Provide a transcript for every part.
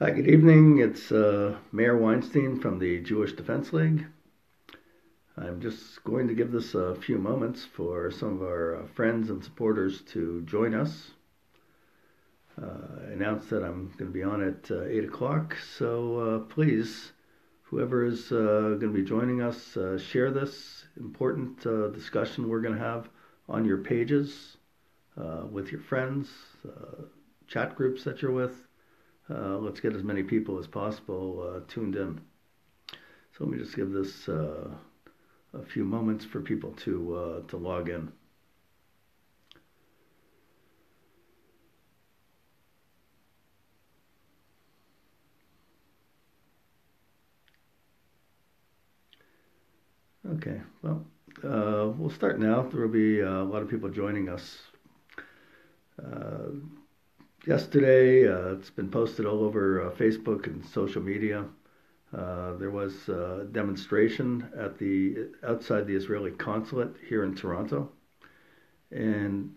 Hi, good evening. It's Meir Weinstein from the Jewish Defense League. I'm just going to give this a few moments for some of our friends and supporters to join us. I announced that I'm going to be on at 8 o'clock, so please, whoever is going to be joining us, share this important discussion we're going to have on your pages with your friends, chat groups that you're with. Let's get as many people as possible tuned in. So let me just give this a few moments for people to log in. Okay, well, we'll start now. There will be a lot of people joining us. Yesterday, it's been posted all over Facebook and social media. There was a demonstration at outside the Israeli consulate here in Toronto, and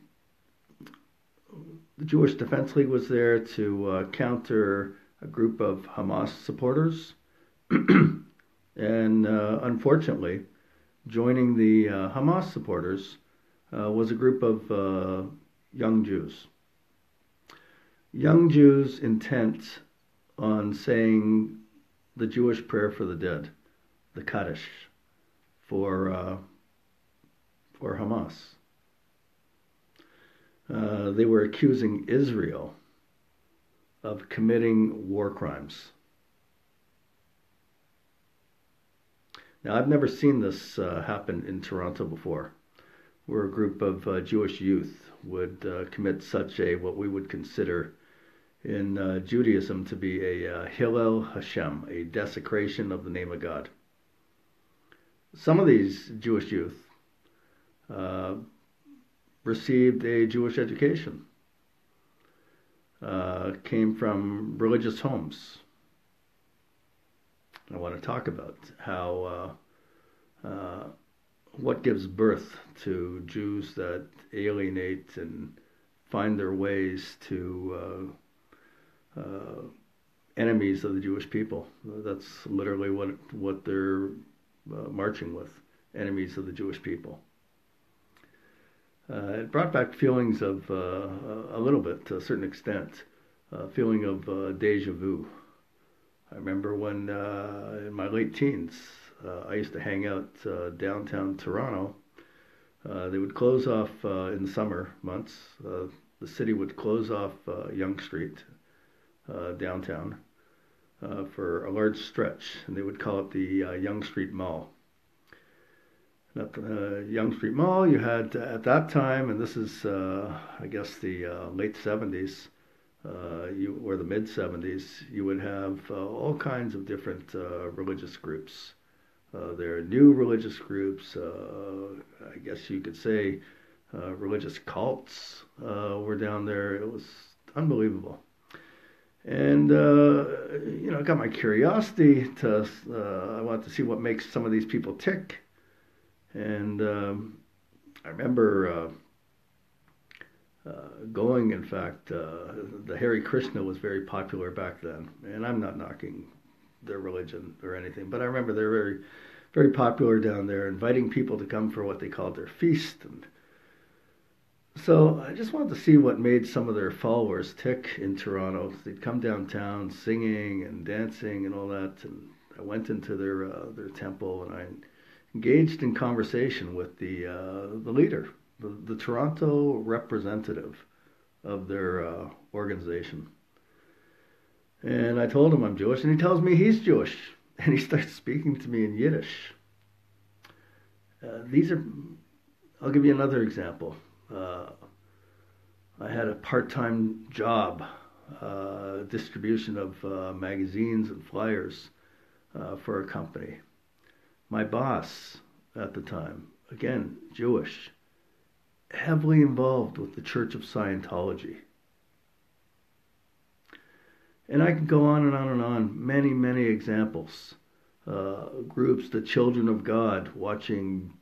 the Jewish Defense League was there to counter a group of Hamas supporters, and unfortunately, joining the Hamas supporters was a group of young Jews. Young Jews intent on saying the Jewish prayer for the dead, the Kaddish, for Hamas. They were accusing Israel of committing war crimes. Now, I've never seen this happen in Toronto before, where a group of Jewish youth would commit such what we would consider in Judaism to be a Hillel Hashem, a desecration of the name of God. Some of these Jewish youth received a Jewish education, came from religious homes. I want to talk about how what gives birth to Jews that alienate and find their ways to enemies of the Jewish people. That's literally what they're marching with, enemies of the Jewish people. It brought back feelings of, a little bit, to a certain extent, a feeling of deja vu. I remember when, in my late teens, I used to hang out downtown Toronto. They would close off in the summer months. The city would close off Yonge Street downtown for a large stretch, and they would call it the Yonge Street Mall. At the Yonge Street Mall, you had at that time, and this is I guess the late 70s, or the mid 70s, you would have all kinds of different religious groups. There are new religious groups. I guess you could say religious cults were down there. It was unbelievable. And, it got my curiosity I wanted to see what makes some of these people tick. And I remember going, in fact, the Hare Krishna was very popular back then. And I'm not knocking their religion or anything, but I remember they were very, very popular down there, inviting people to come for what they called their feast. And so I just wanted to see what made some of their followers tick in Toronto. They'd come downtown singing and dancing and all that. And I went into their temple, and I engaged in conversation with the leader, the Toronto representative of their organization. And I told him I'm Jewish, and he tells me he's Jewish, and he starts speaking to me in Yiddish. I'll give you another example. I had a part-time job, distribution of magazines and flyers for a company. My boss at the time, again, Jewish, heavily involved with the Church of Scientology. And I can go on and on and on, many, many examples. Groups, the Children of God, watching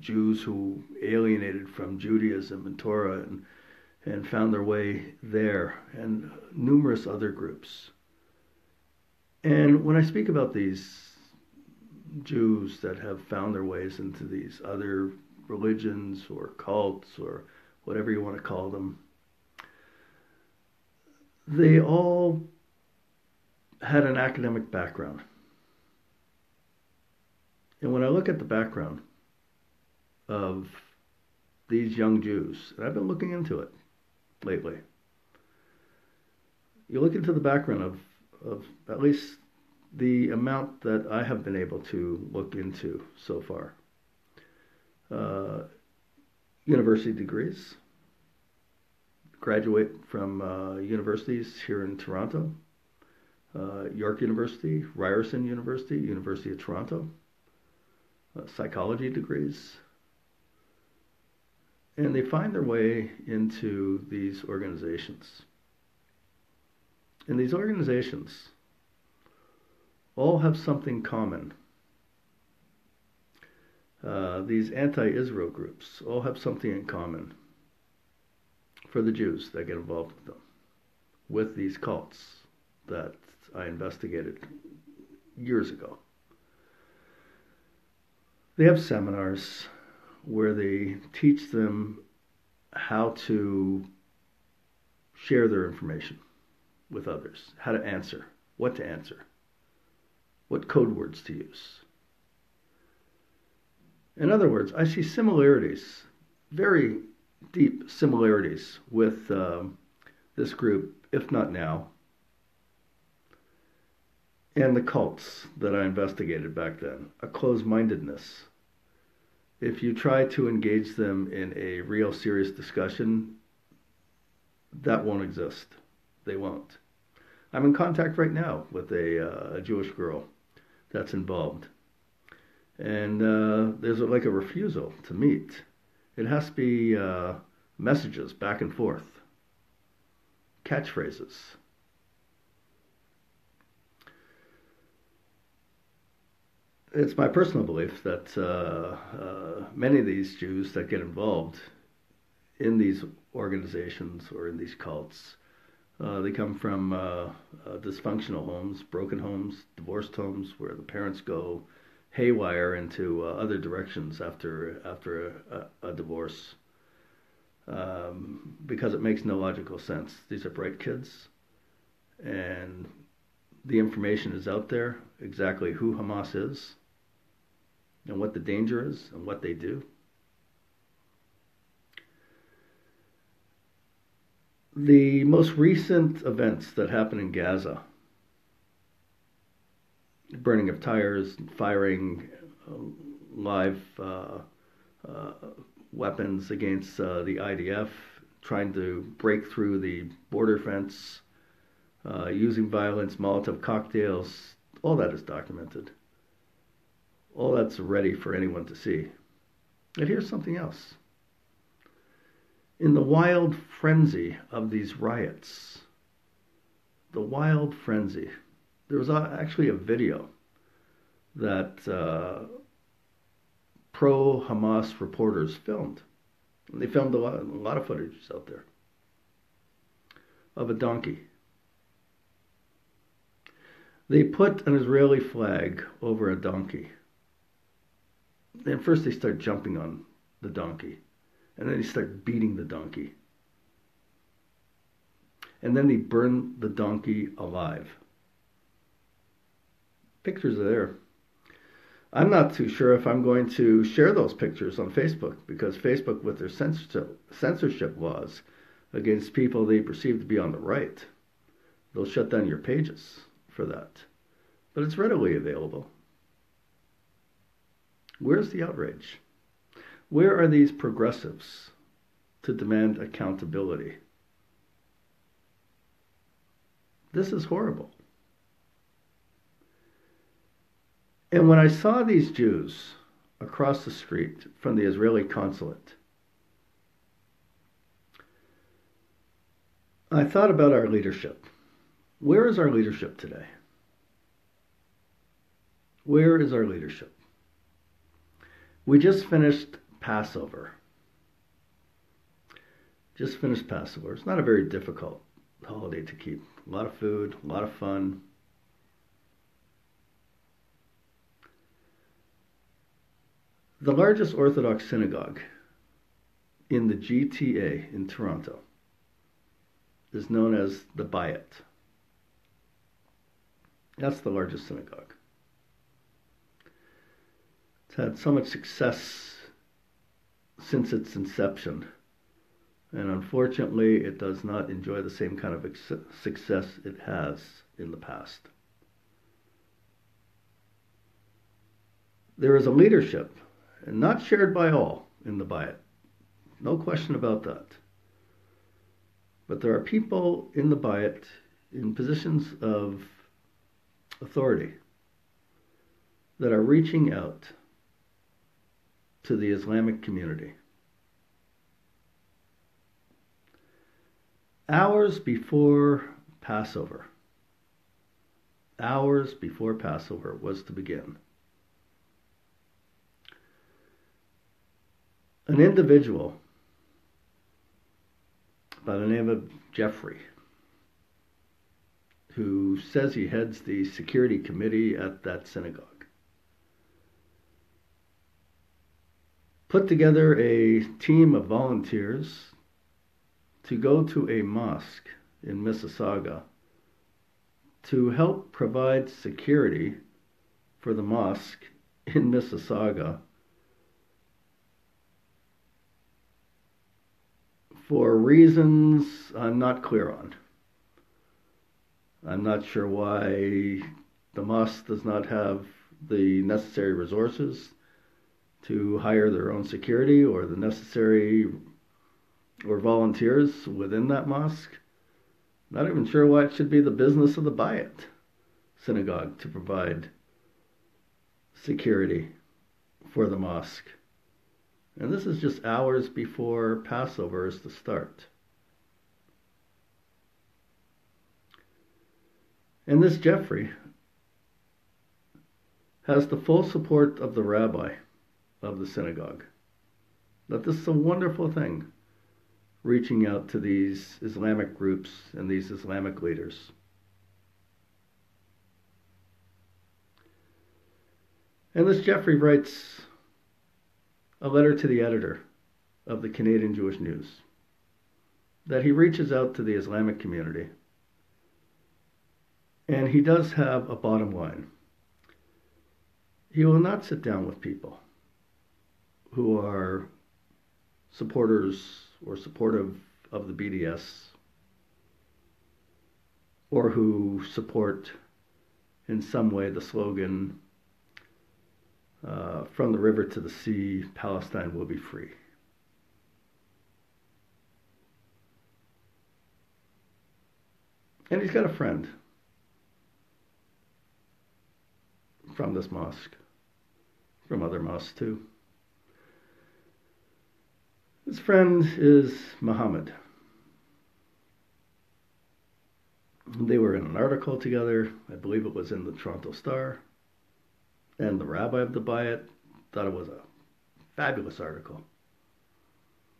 Jews who alienated from Judaism and Torah and found their way there, and numerous other groups. And when I speak about these Jews that have found their ways into these other religions or cults or whatever you want to call them, they all had an academic background. And when I look at the background of these young Jews, and I've been looking into it lately, you look into the background of at least the amount that I have been able to look into so far. University degrees, graduate from universities here in Toronto, York University, Ryerson University, University of Toronto, psychology degrees. And they find their way into these organizations. And these organizations all have something common. These anti-Israel groups all have something in common for the Jews that get involved with them, with these cults that I investigated years ago. They have seminars where they teach them how to share their information with others, how to answer, what code words to use. In other words, I see similarities, very deep similarities with this group, if not now, and the cults that I investigated back then, a closed-mindedness. If you try to engage them in a real serious discussion, that won't exist. They won't. I'm in contact right now with a Jewish girl that's involved. And there's like a refusal to meet. It has to be messages back and forth, catchphrases. It's my personal belief that many of these Jews that get involved in these organizations or in these cults, they come from dysfunctional homes, broken homes, divorced homes, where the parents go haywire into other directions after a divorce, because it makes no logical sense. These are bright kids, and the information is out there, exactly who Hamas is, and what the danger is, and what they do. The most recent events that happened in Gaza, burning of tires, firing live weapons against the IDF, trying to break through the border fence, using violence, Molotov cocktails, all that is documented. All that's ready for anyone to see. And here's something else. In the wild frenzy of these riots, the wild frenzy, there was actually a video that pro-Hamas reporters filmed. And they filmed a lot of footage out there of a donkey. They put an Israeli flag over a donkey. And first they start jumping on the donkey. And then they start beating the donkey. And then they burn the donkey alive. Pictures are there. I'm not too sure if I'm going to share those pictures on Facebook, because Facebook, with their censorship laws against people they perceive to be on the right, they'll shut down your pages for that. But it's readily available. Where's the outrage? Where are these progressives to demand accountability? This is horrible. And when I saw these Jews across the street from the Israeli consulate, I thought about our leadership. Where is our leadership today? Where is our leadership? We just finished Passover. It's not a very difficult holiday to keep. A lot of food, a lot of fun. The largest Orthodox synagogue in the GTA in Toronto is known as the Bayit. That's the largest synagogue. It's had so much success since its inception, and unfortunately it does not enjoy the same kind of success it has in the past. There is a leadership, and not shared by all, in the Bayit. No question about that. But there are people in the Bayit in positions of authority that are reaching out to the Islamic community. Hours before Passover was to begin, an individual by the name of Jeffrey, who says he heads the security committee at that synagogue, put together a team of volunteers to go to a mosque in Mississauga to help provide security for the mosque in Mississauga for reasons I'm not clear on. I'm not sure why the mosque does not have the necessary resources to hire their own security or the necessary or volunteers within that mosque. Not even sure why it should be the business of the Bayit synagogue to provide security for the mosque. And this is just hours before Passover is to start. And this Jeffrey has the full support of the rabbi of the synagogue. That this is a wonderful thing, reaching out to these Islamic groups and these Islamic leaders. And this Jeffrey writes a letter to the editor of the Canadian Jewish News that he reaches out to the Islamic community. And he does have a bottom line. He will not sit down with people who are supporters or supportive of the BDS, or who support in some way the slogan, from the river to the sea, Palestine will be free. And he's got a friend from this mosque, from other mosques too. His friend is Muhammad. They were in an article together. I believe it was in the Toronto Star. And the rabbi of the Bayit thought it was a fabulous article,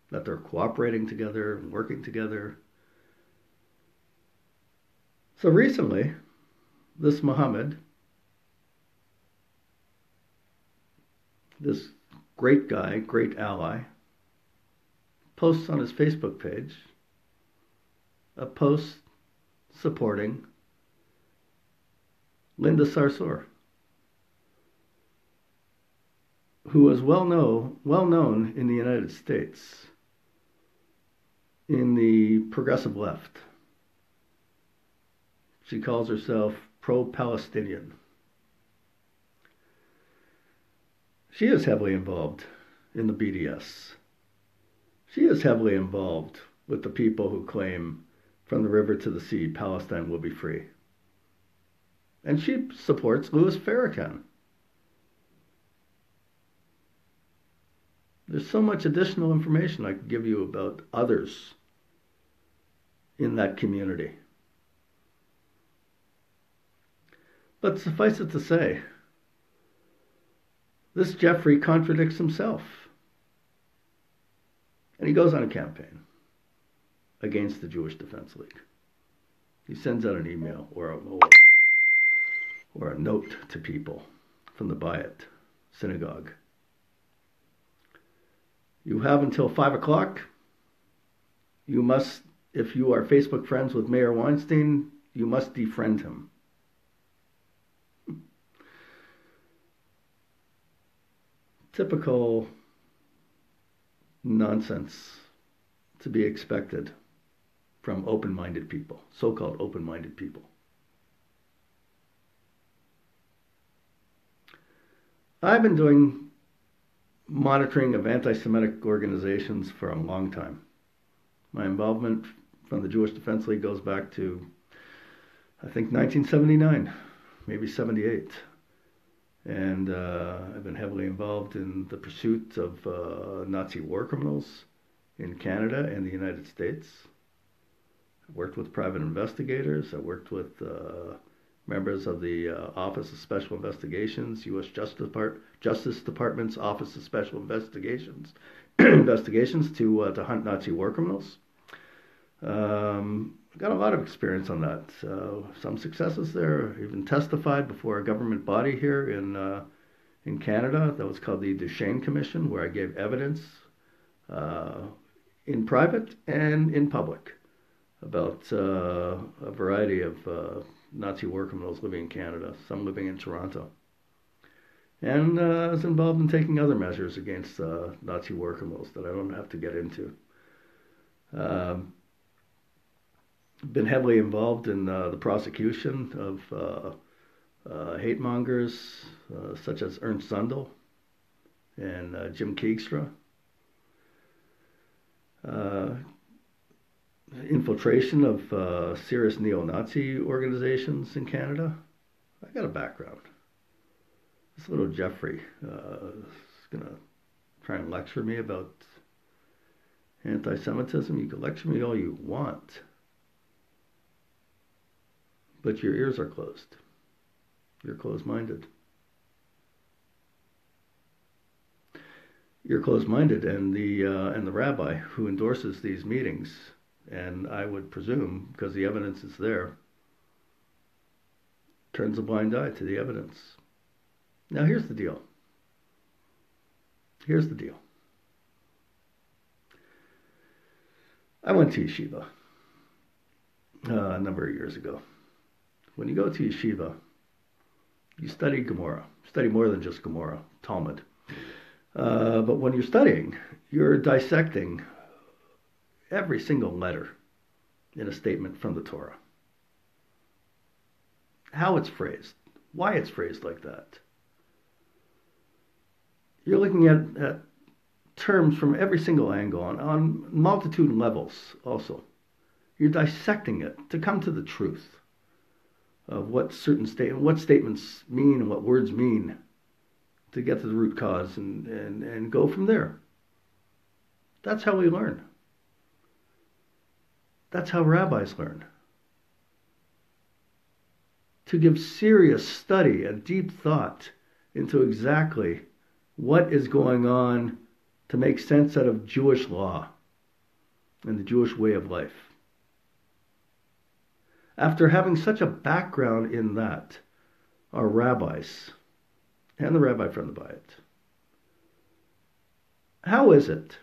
that they're cooperating together and working together. So recently, this Muhammad, this great guy, great ally, posts on his Facebook page a post supporting Linda Sarsour, who is well known in the United States in the progressive left. She calls herself pro-Palestinian. She is heavily involved in the BDS. She is heavily involved with the people who claim from the river to the sea, Palestine will be free. And she supports Louis Farrakhan. There's so much additional information I could give you about others in that community. But suffice it to say, this Jeffrey contradicts himself. And he goes on a campaign against the Jewish Defense League. He sends out an email or a note to people from the Bayit synagogue, You have until 5 o'clock. You must, if you are Facebook friends with Meir Weinstein, you must defriend him. Typical nonsense to be expected from open-minded people, so-called open-minded people. I've been doing monitoring of anti-Semitic organizations for a long time. My involvement from the Jewish Defense League goes back to, I think, 1979, maybe 78. And I've been heavily involved in the pursuit of Nazi war criminals in Canada and the United States. I worked with private investigators. I worked with members of the Office of Special Investigations, U.S. Justice Department's Office of Special Investigations, to hunt Nazi war criminals. Got a lot of experience on that. Some successes there. Even testified before a government body here in Canada that was called the Duchesne Commission, where I gave evidence in private and in public about a variety of Nazi war criminals living in Canada, some living in Toronto. And I was involved in taking other measures against Nazi war criminals that I don't have to get into. Been heavily involved in the prosecution of hate mongers such as Ernst Zundel and Jim Keegstra. Infiltration of serious neo-Nazi organizations in Canada. I got a background. This little Jeffrey is going to try and lecture me about anti-Semitism. You can lecture me all you want, but your ears are closed. You're closed-minded. You're closed-minded, and the rabbi who endorses these meetings, and I would presume, because the evidence is there, turns a blind eye to the evidence. Now here's the deal. Here's the deal. I went to yeshiva a number of years ago. When you go to yeshiva, you study Gemara. Study more than just Gemara, Talmud. But when you're studying, you're dissecting every single letter in a statement from the Torah. How it's phrased, why it's phrased like that. You're looking at terms from every single angle on multitude levels also. You're dissecting it to come to the truth of what statements mean and what words mean, to get to the root cause and go from there. That's how we learn. That's how rabbis learn. To give serious study and deep thought into exactly what is going on to make sense out of Jewish law and the Jewish way of life. After having such a background in that, our rabbis, and the rabbi from the Bayit, how is it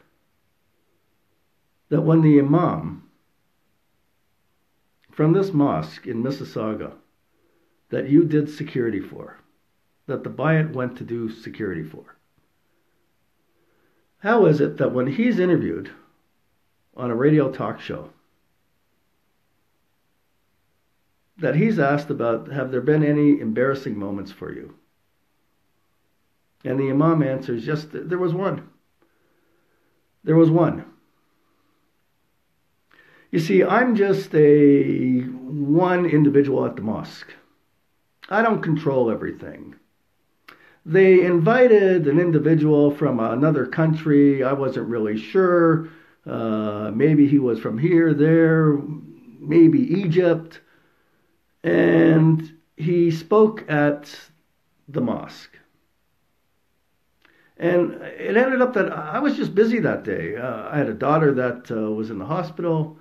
that when the imam from this mosque in Mississauga that you did security for, that the Bayit went to do security for, how is it that when he's interviewed on a radio talk show, that he's asked about, have there been any embarrassing moments for you? And the imam answers, yes, there was one. There was one. You see, I'm just one individual at the mosque. I don't control everything. They invited an individual from another country. I wasn't really sure. Maybe he was from here, there, maybe Egypt. And he spoke at the mosque. And it ended up that I was just busy that day. I had a daughter that was in the hospital,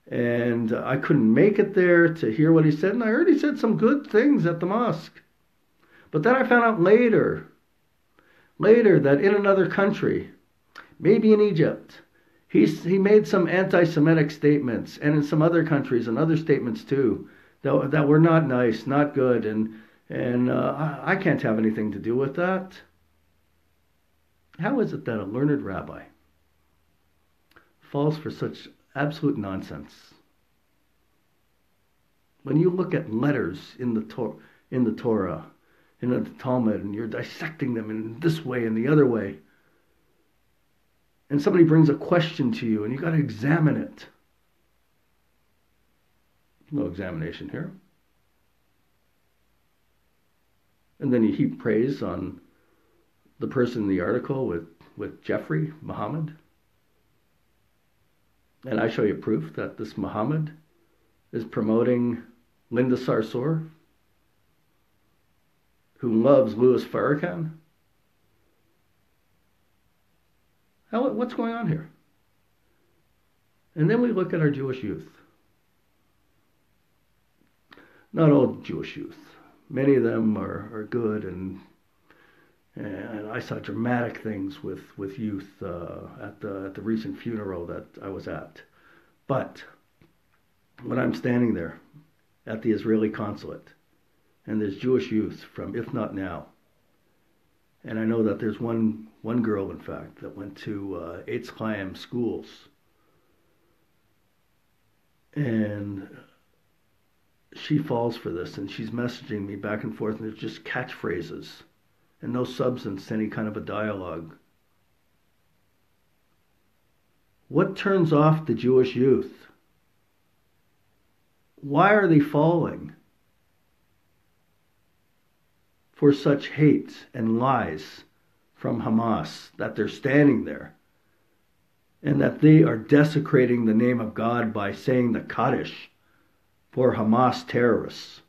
and I couldn't make it there to hear what he said. And I heard he said some good things at the mosque. But then I found out later that in another country, maybe in Egypt. He made some anti-Semitic statements, and in some other countries and other statements too, that were not nice, not good, and I can't have anything to do with that. How is it that a learned rabbi falls for such absolute nonsense? When you look at letters in the Torah, in the Talmud, and you're dissecting them in this way and the other way, and somebody brings a question to you, and you got to examine it. No examination here. And then you heap praise on the person in the article with Jeffrey Muhammad. And I show you proof that this Muhammad is promoting Linda Sarsour, who loves Louis Farrakhan. What's going on here? And then we look at our Jewish youth. Not all Jewish youth. Many of them are good, and I saw dramatic things with youth at the recent funeral that I was at. But when I'm standing there at the Israeli consulate, and there's Jewish youth from If Not Now, and I know that there's one girl, in fact, that went to Eitz Chaim schools, and she falls for this, and she's messaging me back and forth, and there's just catchphrases and no substance to any kind of a dialogue. What turns off the Jewish youth? Why are they falling for such hate and lies from Hamas, that they're standing there and that they are desecrating the name of God by saying the Kaddish for Hamas terrorists?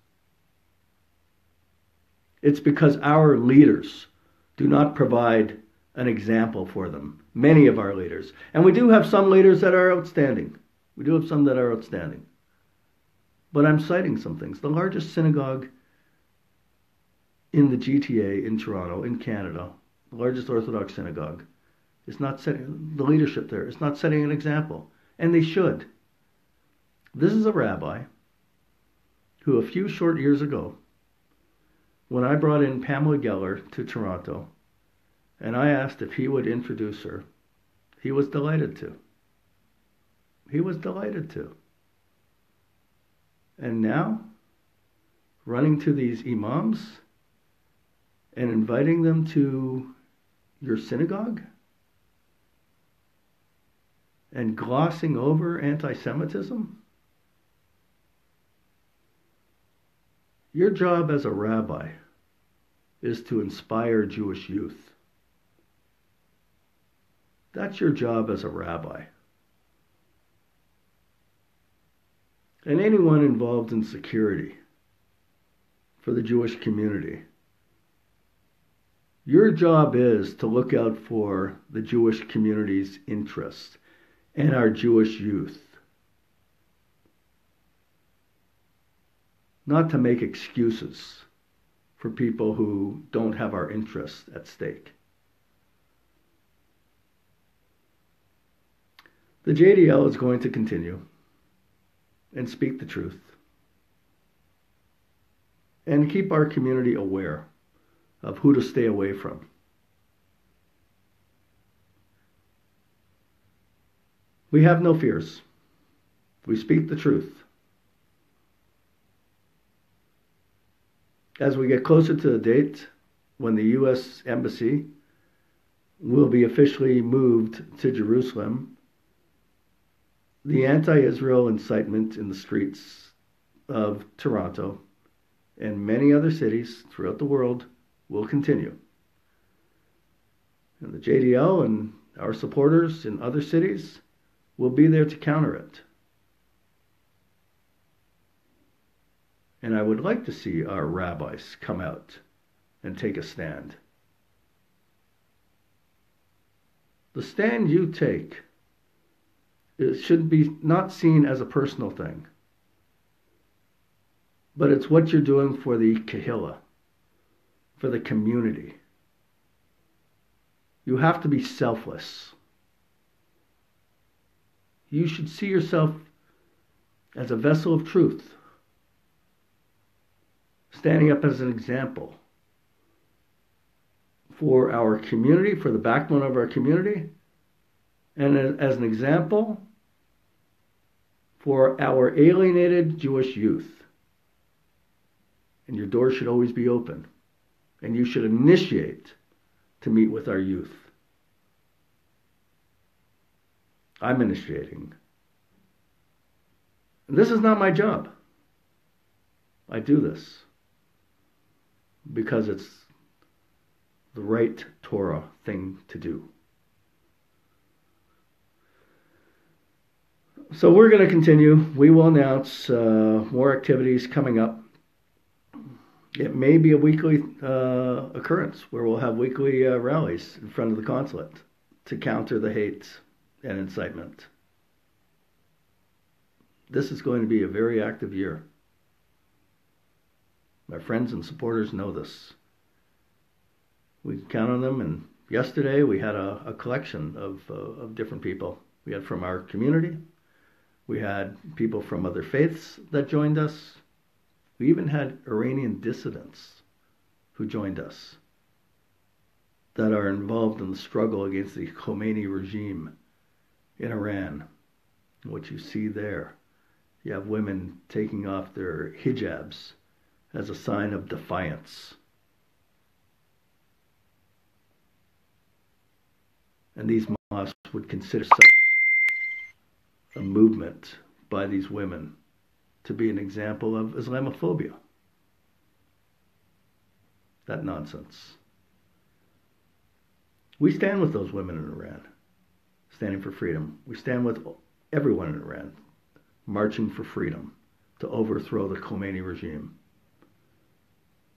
It's because our leaders do not provide an example for them. Many of our leaders. And we do have some leaders that are outstanding. We do have some that are outstanding. But I'm citing some things. The largest synagogue in the GTA in Toronto, in Canada, the largest Orthodox synagogue, is not setting, the leadership there is not setting an example. And they should. This is a rabbi who a few short years ago, when I brought in Pamela Geller to Toronto, and I asked if he would introduce her, he was delighted to. He was delighted to. And now, running to these imams and inviting them to your synagogue and glossing over anti-Semitism? Your job as a rabbi is to inspire Jewish youth. That's your job as a rabbi. And anyone involved in security for the Jewish community, your job is to look out for the Jewish community's interests and our Jewish youth. Not to make excuses for people who don't have our interests at stake. The JDL is going to continue and speak the truth and keep our community aware of who to stay away from. We have no fears. We speak the truth. As we get closer to the date when the U.S. Embassy will be officially moved to Jerusalem, the anti-Israel incitement in the streets of Toronto and many other cities throughout the world will continue. And the JDL and our supporters in other cities will be there to counter it. And I would like to see our rabbis come out and take a stand. The stand you take, it should be not seen as a personal thing, but it's what you're doing for the kahila, for the community. You have to be selfless. You should see yourself as a vessel of truth, standing up as an example for our community, for the backbone of our community, and as an example for our alienated Jewish youth. And your door should always be open. And you should initiate to meet with our youth. I'm initiating. And this is not my job. I do this because it's the right Torah thing to do. So we're going to continue. We will announce more activities coming up. It may be a weekly occurrence where we'll have weekly rallies in front of the consulate to counter the hate and incitement. This is going to be a very active year. My friends and supporters know this. We can count on them, and yesterday we had a collection of different people. We had from our community. We had people from other faiths that joined us. We even had Iranian dissidents who joined us that are involved in the struggle against the Khomeini regime in Iran. What you see there, you have women taking off their hijabs as a sign of defiance. And these mosques would consider such a movement by these women to be an example of Islamophobia. That nonsense. We stand with those women in Iran, standing for freedom. We stand with everyone in Iran, marching for freedom to overthrow the Khomeini regime.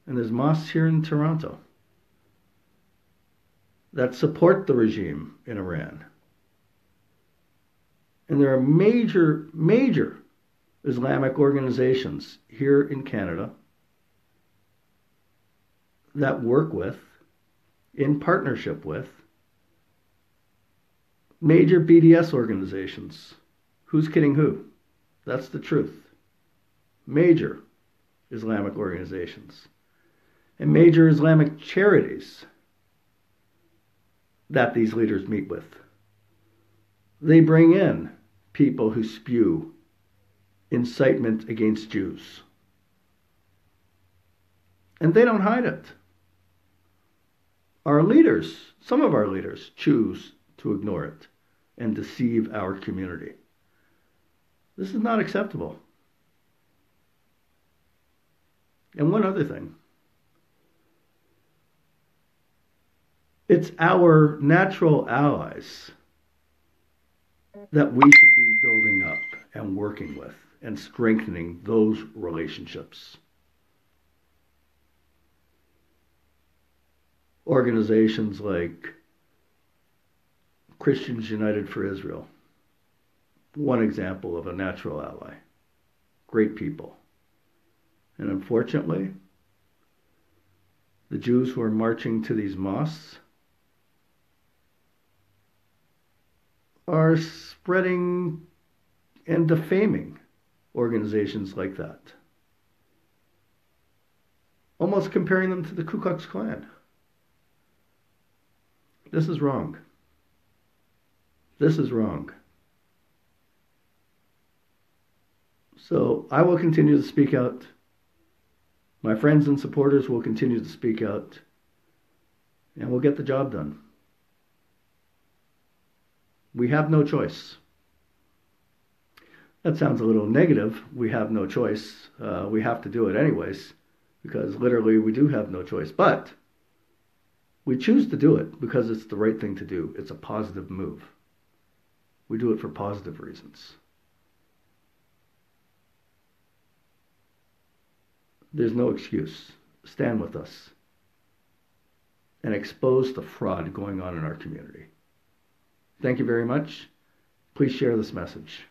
And there's mosques here in Toronto that support the regime in Iran. And there are major Islamic organizations here in Canada that work with, in partnership with, major BDS organizations. Who's kidding who? That's the truth. Major Islamic organizations and major Islamic charities that these leaders meet with. They bring in people who spew incitement against Jews. And they don't hide it. Our leaders, some of our leaders, choose to ignore it and deceive our community. This is not acceptable. And one other thing. It's our natural allies that we should be building up and working with and strengthening those relationships. Organizations like Christians United for Israel, one example of a natural ally. Great people. And unfortunately, the Jews who are marching to these mosques are spreading and defaming organizations like that. Almost comparing them to the Ku Klux Klan. This is wrong. This is wrong. So I will continue to speak out. My friends and supporters will continue to speak out. And we'll get the job done. We have no choice. That sounds a little negative. We have no choice. We have to do it anyways, because literally we do have no choice. But we choose to do it because it's the right thing to do. It's a positive move. We do it for positive reasons. There's no excuse. Stand with us and expose the fraud going on in our community. Thank you very much. Please share this message.